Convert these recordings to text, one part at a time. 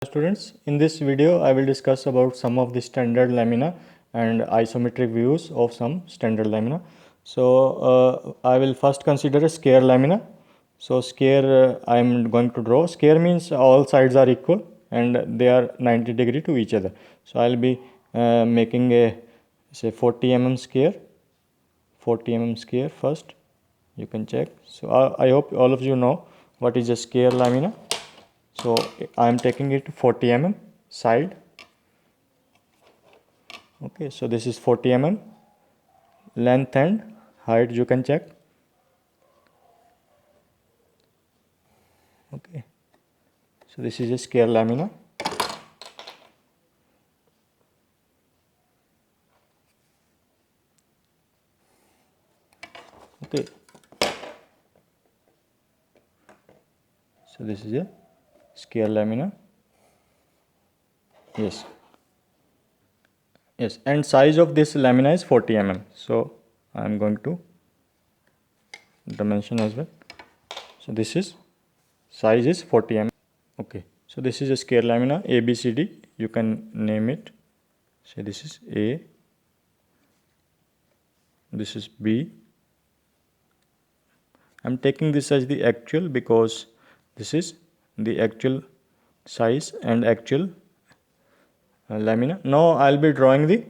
Students, in this video I will discuss about some of the standard lamina and isometric views of some standard lamina. So I will first consider a square lamina. So square I am going to draw. Square means all sides are equal and they are 90 degree to each other. So I will be making a say 40 mm square. 40 mm square first. You can check. So I hope all of you know what is a square lamina. So I am taking it 40 mm side. Okay, so this is 40 mm length and height, you can check. Okay, so this is a square lamina. Okay, so this is a square lamina. Yes, and size of this lamina is 40 mm. So I am going to dimension as well. So this is size is 40 mm. Okay, so this is a square lamina ABCD. You can name it. Say this is A, this is B. I'm taking this as the actual because this is the actual size and actual lamina. Now I'll be drawing the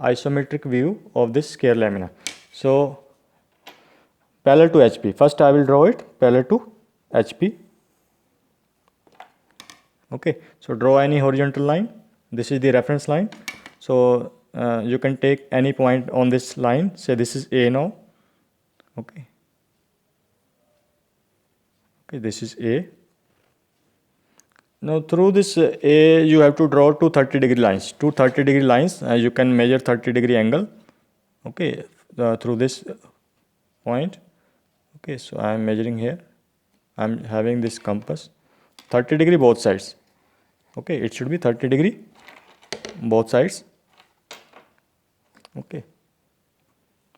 isometric view of this square lamina. So parallel to HP. First I will draw it parallel to HP. Okay, so draw any horizontal line. This is the reference line. So you can take any point on this line. Say this is A now. Okay. Okay, this is A. Now through this A you have to draw two 30 degree lines. Two 30 degree lines. You can measure 30 degree angle. Okay, through this point. Okay, so I am measuring here. I am having this compass. 30 degree both sides. Okay, it should be 30 degree both sides. Okay.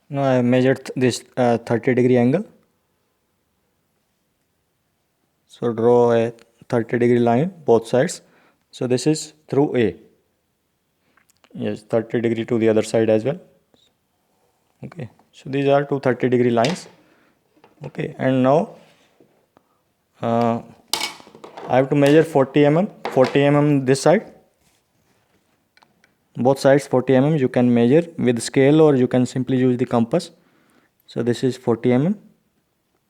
Now I have measured this 30 degree angle. So draw a 30 degree line both sides. So this is through A. Yes, 30 degree to the other side as well. Okay, so these are two 30 degree lines. Okay, and now I have to measure 40 mm. 40 mm this side. Both sides 40 mm you can measure with scale or you can simply use the compass. So this is 40 mm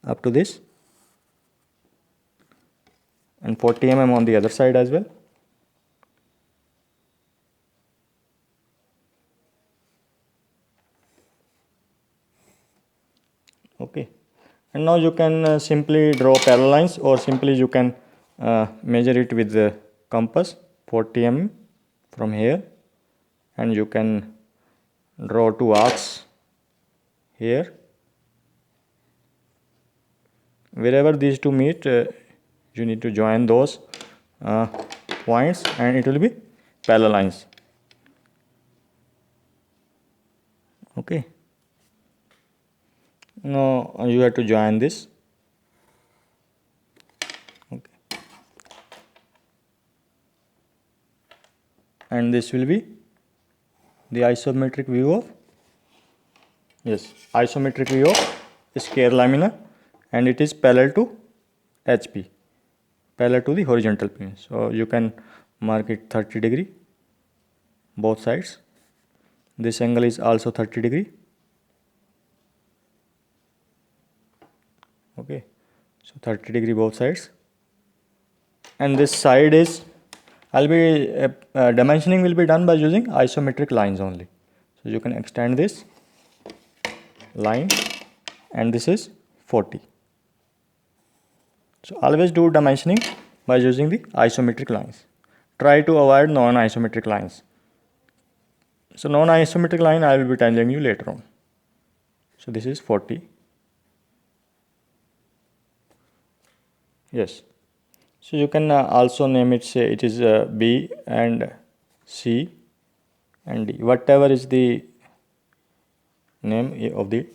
up to this. And 40 mm on the other side as well. Okay, and now you can simply draw parallel lines or simply you can measure it with the compass 40 mm from here, and you can draw two arcs here. Wherever these two meet, you need to join those points and it will be parallel lines. Okay, now you have to join this. Okay, and this will be the isometric view of isometric view of square lamina, and it is parallel to HP, parallel to the horizontal plane. So you can mark it 30 degree both sides. This angle is also 30 degree. Okay, so 30 degree both sides, and this side is I'll be dimensioning will be done by using isometric lines only. So you can extend this line, and this is 40. So always do dimensioning by using the isometric lines. Try to avoid non-isometric lines. So non-isometric line I will be telling you later on. So this is 40. Yes. So you can also name it, say it is B and C and D, whatever is the name of the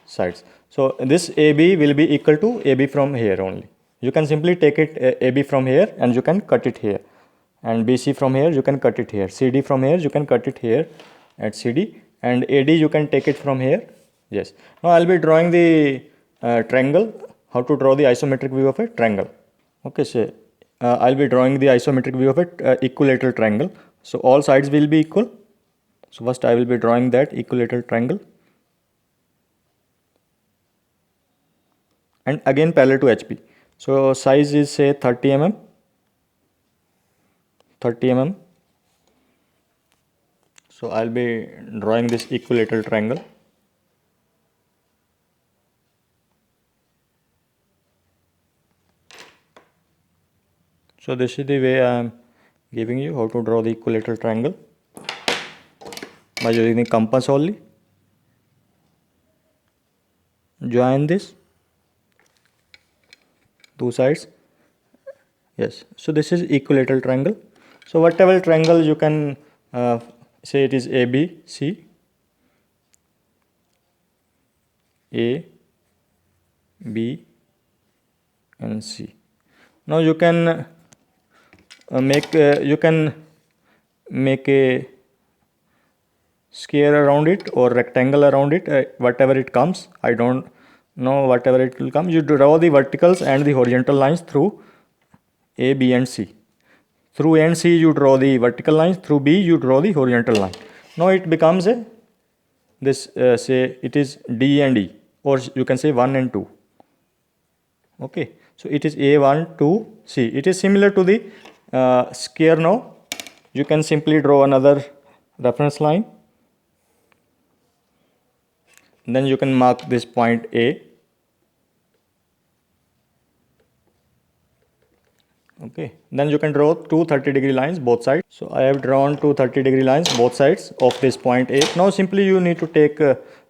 sides. So this AB will be equal to AB from here only. You can simply take it AB from here and you can cut it here. and BC from here you can cut it here, CD from here you can cut it here at CD, and AD you can take it from here. Yes, now I'll be drawing the triangle, how to draw the isometric view of a triangle. Okay, so I'll be drawing the isometric view of a equilateral triangle. So all sides will be equal. So first I will be drawing that equilateral triangle, and again parallel to HP. So size is say 30 mm, 30 mm. So I'll be drawing this equilateral triangle. So this is the way I am giving you how to draw the equilateral triangle by using the compass only. Join this two sides. Yes, so this is equilateral triangle. So whatever triangle you can say it is ABC, A, B and C. Now you can make a square around it or rectangle around it, whatever it comes. I don't know, whatever it will come. You draw the verticals and the horizontal lines through A, B and C. Through A and C you draw the vertical lines, through B you draw the horizontal line. Now it becomes a this say it is D and E, or you can say 1 and 2. Okay, so it is A1 2 C. It is similar to the square. Now you can simply draw another reference line, then you can mark this point A. Okay, then you can draw two 30-degree lines both sides. So I have drawn two 30-degree lines both sides of this point A. Now simply you need to take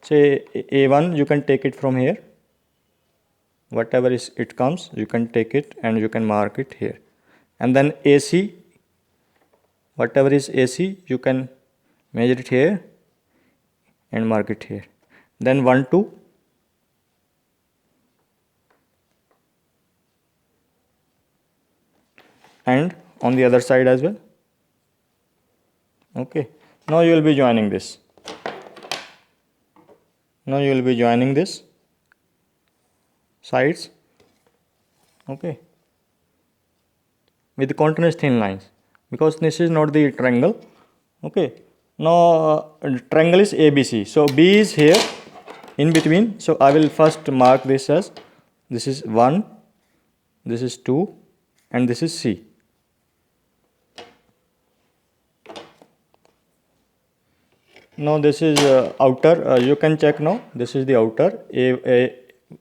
say A1, you can take it from here, whatever is it comes you can take it and you can mark it here, and then AC, whatever is AC you can measure it here and mark it here, then 1 2, and on the other side as well. Okay, now you will be joining this. Now you will be joining this sides, okay, with continuous thin lines, because this is not the triangle. Okay, now triangle is ABC, so B is here in between. So I will first mark this as, this is 1, this is 2 and this is C. Now this is outer, you can check now, this is the outer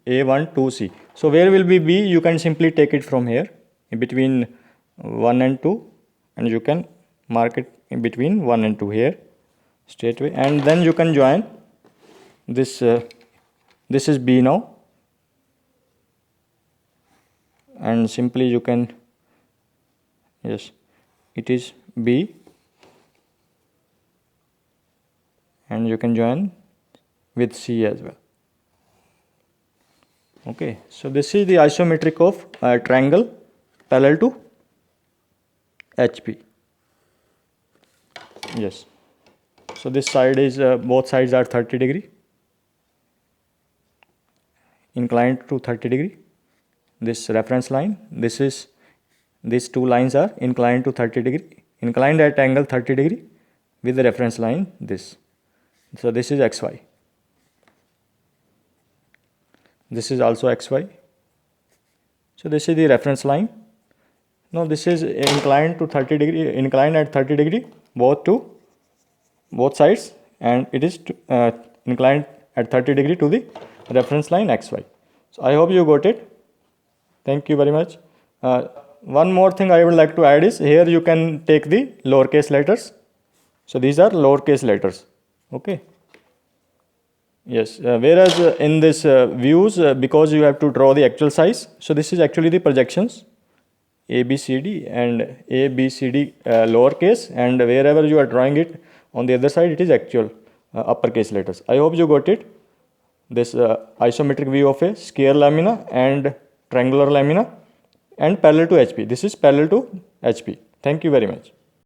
A1 2 C. So where will be B? You can simply take it from here in between 1 and 2, and you can mark it in between 1 and 2 here straight away, and then you can join this. This is B now, and simply you can, yes, it is B, and you can join with C as well. Okay, so this is the isometric of triangle parallel to HP. Yes, so this side is both sides are 30 degree, inclined to 30 degree. This reference line, this is, these two lines are inclined to 30 degree, inclined at angle 30 degree with the reference line this. So this is XY, this is also XY. So this is the reference line. Now this is inclined to 30 degree, inclined at 30 degree both sides, and it is inclined at 30 degree to the reference line XY. So I hope you got it. Thank you very much. One more thing I would like to add is, here you can take the lowercase letters. So these are lowercase letters. Okay. Yes, whereas in this views, because you have to draw the actual size, so this is actually the projections ABCD and ABCD lowercase, and wherever you are drawing it on the other side, it is actual uppercase letters. I hope you got it. This isometric view of a square lamina and triangular lamina and parallel to HP. This is parallel to HP. Thank you very much.